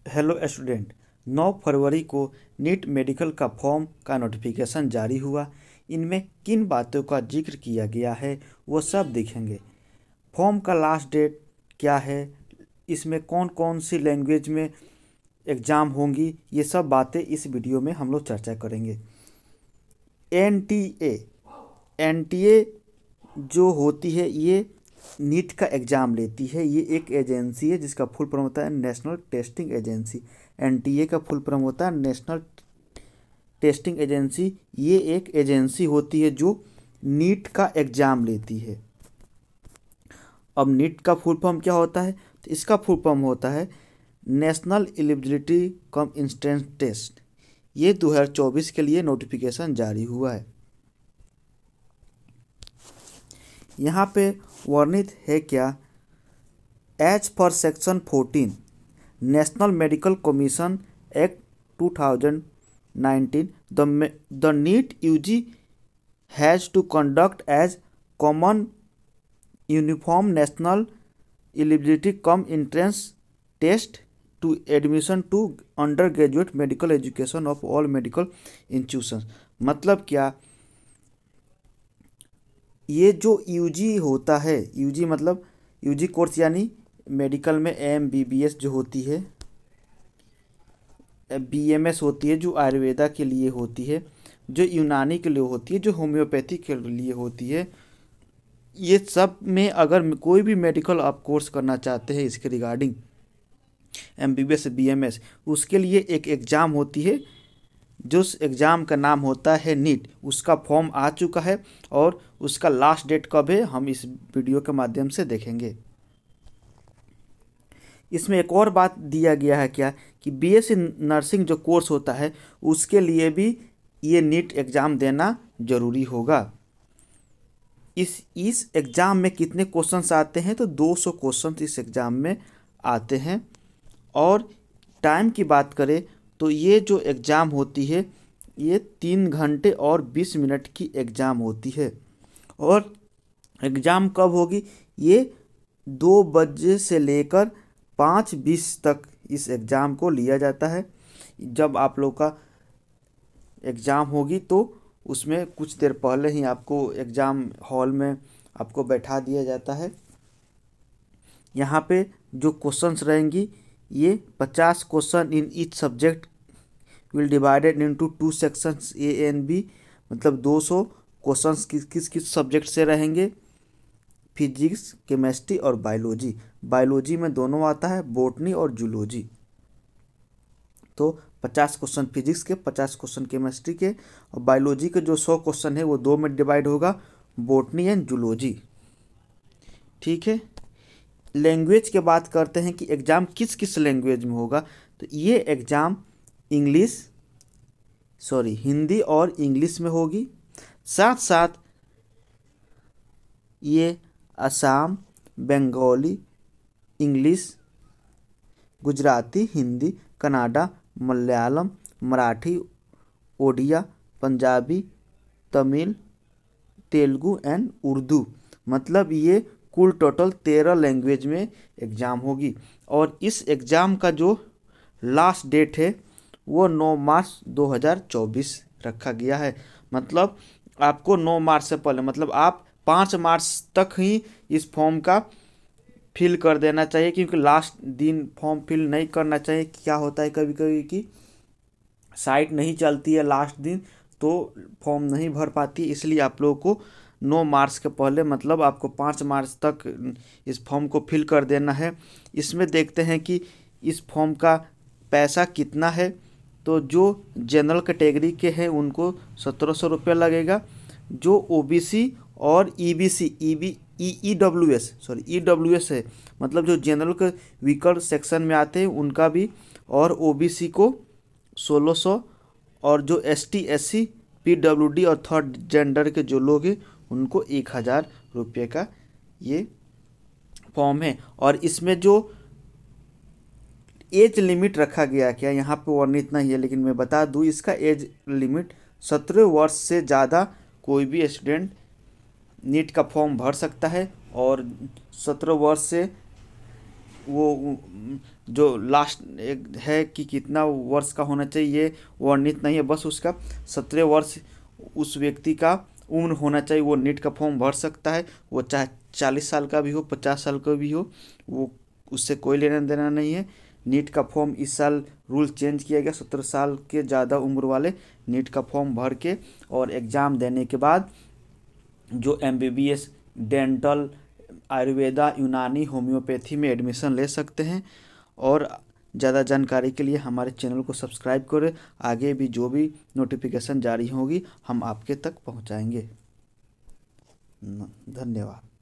Hello student. 9 फरवरी को NEET medical का form का नोटिफिकेशन जारी हुआ। इनमें किन बातों का जिक्र किया गया है वो सब देखेंगे। फॉर्म का लास्ट डेट क्या है, इसमें कौन कौन सी लैंग्वेज में एग्ज़ाम होंगी, ये सब बातें इस वीडियो में हम लोग चर्चा करेंगे। एनटीए जो होती है ये नीट का एग्ज़ाम लेती है। ये एक एजेंसी है जिसका फुल फॉर्म होता है नेशनल टेस्टिंग एजेंसी। एनटीए का फुल फॉर्म होता है नेशनल टेस्टिंग एजेंसी। ये एक एजेंसी होती है जो नीट का एग्ज़ाम लेती है। अब नीट का फुल फॉर्म क्या होता है, तो इसका फुल फॉर्म होता है national eligibility cum entrance test. ये 2024 के लिए नोटिफिकेशन जारी हुआ है। यहाँ पे वर्णित है क्या, as per section 14 national medical commission act 2019 the NEET UG has to conduct as common uniform national eligibility cum entrance test to admission to undergraduate medical education of all medical institutions. मतलब क्या, ये जो UG होता है, UG मतलब UG course यानी medical में MBBS जो होती है, बीएमएस होती है जो आयुर्वेदा के लिए होती है, जो यूनानी के लिए होती है, जो होम्योपैथी के लिए होती है। ये सब में अगर कोई भी मेडिकल आप कोर्स करना चाहते हैं इसके रिगार्डिंग एमबीबीएस बीएमएस, उसके लिए एक एग्ज़ाम होती है जो एग्ज़ाम का नाम होता है नीट। उसका फॉर्म आ चुका है और उसका लास्ट डेट कब है हम इस वीडियो के माध्यम से देखेंगे। इसमें एक और बात दिया गया है क्या कि बीएससी नर्सिंग जो कोर्स होता है उसके लिए भी ये नीट एग्ज़ाम देना ज़रूरी होगा। इस एग्ज़ाम में कितने क्वेश्चंस आते हैं, तो 200 क्वेश्चंस इस एग्ज़ाम में आते हैं। और टाइम की बात करें तो ये जो एग्ज़ाम होती है ये 3 घंटे और 20 मिनट की एग्ज़ाम होती है। और एग्ज़ाम कब होगी, ये 2 बजे से लेकर 5:20 तक इस एग्ज़ाम को लिया जाता है। जब आप लोग का एग्ज़ाम होगी तो उसमें कुछ देर पहले ही आपको एग्ज़ाम हॉल में आपको बैठा दिया जाता है। यहाँ पे जो क्वेश्चंस रहेंगी ये 50 question in each subject will divided into 2 sections A and B. मतलब 200 क्वेश्चंस किस किस सब्जेक्ट से रहेंगे, फिजिक्स, केमिस्ट्री और बायोलॉजी। बायोलॉजी में दोनों आता है, बॉटनी और जूलॉजी। तो 50 क्वेश्चन फिजिक्स के, 50 क्वेश्चन केमिस्ट्री के, और बायोलॉजी के जो 100 क्वेश्चन है वो 2 में डिवाइड होगा, बॉटनी एंड जूलॉजी। ठीक है। लैंग्वेज के बात करते हैं कि एग्ज़ाम किस किस लैंग्वेज में होगा, तो ये एग्ज़ाम हिंदी और इंग्लिश में होगी। साथ साथ ये असम, बंगाली, इंग्लिश, गुजराती, हिंदी, कन्नड़ा, मलयालम, मराठी, ओडिया, पंजाबी, तमिल, तेलुगु एंड उर्दू, मतलब ये कुल टोटल 13 लैंग्वेज में एग्ज़ाम होगी। और इस एग्ज़ाम का जो लास्ट डेट है वो 9 मार्च 2024 रखा गया है। मतलब आपको 9 मार्च से पहले, मतलब आप 5 मार्च तक ही इस फॉर्म का फिल कर देना चाहिए, क्योंकि लास्ट दिन फॉर्म फिल नहीं करना चाहिए। क्या होता है कभी कभी कि साइट नहीं चलती है लास्ट दिन, तो फॉर्म नहीं भर पाती, इसलिए आप लोगों को 9 मार्च के पहले, मतलब आपको 5 मार्च तक इस फॉर्म को फिल कर देना है। इसमें देखते हैं कि इस फॉर्म का पैसा कितना है। तो जो जनरल कैटेगरी के हैं उनको 1700 रुपये लगेगा। जो ओबीसी और ईबीसी ईडब्ल्यूएस है, मतलब जो जनरल के वीकर सेक्शन में आते हैं उनका भी, और ओबीसी को 1600, और जो एसटी एससी पीडब्ल्यूडी और थर्ड जेंडर के जो लोग हैं उनको 1000 रुपये का ये फॉर्म है। और इसमें जो एज लिमिट रखा गया, क्या यहाँ पे वर्णित नहीं है लेकिन मैं बता दूँ, इसका एज लिमिट 17 वर्ष से ज़्यादा कोई भी स्टूडेंट नीट का फॉर्म भर सकता है। और 17 वर्ष से वो जो लास्ट एक है कि कितना वर्ष का होना चाहिए ये वर्णित नहीं है, बस उसका 17 वर्ष उस व्यक्ति का उम्र होना चाहिए, वो नीट का फॉर्म भर सकता है। वो चाहे 40 साल का भी हो, 50 साल का भी हो, वो उससे कोई लेना देना नहीं है। नीट का फॉर्म इस साल रूल चेंज किया गया, 17 साल के ज़्यादा उम्र वाले नीट का फॉर्म भर के और एग्ज़ाम देने के बाद जो MBBS, डेंटल, आयुर्वेदा, यूनानी, होम्योपैथी में एडमिशन ले सकते हैं। और ज़्यादा जानकारी के लिए हमारे चैनल को सब्सक्राइब करें, आगे भी जो भी नोटिफिकेशन जारी होगी हम आपके तक पहुंचाएंगे। धन्यवाद।